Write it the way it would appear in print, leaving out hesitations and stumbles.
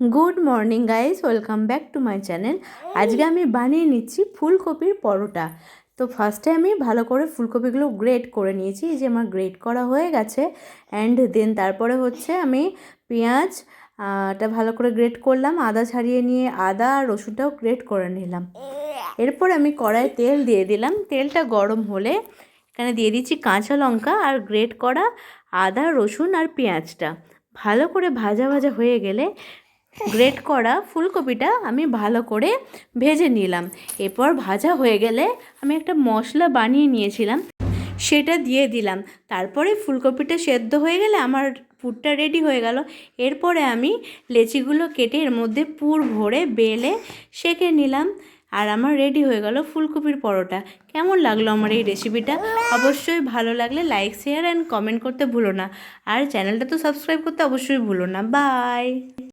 Good morning guys, welcome back to my channel. আজকে আমি বানিয়ে নিচ্ছি ফুলকপির পরোটা। তো ফার্স্টে আমি ভালো করে ফুলকপিগুলো গ্রেট করে নিয়েছি, এই যে আমার গ্রেট করা হয়ে গেছে। অ্যান্ড দেন তারপরে হচ্ছে আমি পেঁয়াজ টা ভালো করে গ্রেট করলাম, আদা ছাড়িয়ে নিয়ে আদা আর রসুনটাও গ্রেট করে নিলাম। এরপর আমি কড়াই তেল দিয়ে দিলাম, তেলটা গরম হলে এখানে দিয়ে দিচ্ছি কাঁচা লঙ্কা আর গ্রেট করা আদা রসুন আর পেঁয়াজটা ভালো করে ভাজা ভাজা হয়ে গেলে গ্রেট করা ফুলকপিটা আমি ভালো করে ভেজে নিলাম। এরপর ভাজা হয়ে গেলে আমি একটা মশলা বানিয়ে নিয়েছিলাম, সেটা দিয়ে দিলাম। তারপরে ফুলকপিটা সেদ্ধ হয়ে গেলে আমার পুরটা রেডি হয়ে গেল। এরপরে আমি লেচিগুলো কেটে এর মধ্যে পুর ভরে বেলে সেঁকে নিলাম, আর আমার রেডি হয়ে গেল ফুলকপির পরোটা। কেমন লাগলো আমার এই রেসিপিটা? অবশ্যই ভালো লাগলে লাইক শেয়ার অ্যান্ড কমেন্ট করতে ভুলো না, আর চ্যানেলটা তো সাবস্ক্রাইব করতে অবশ্যই ভুলো না। বাই।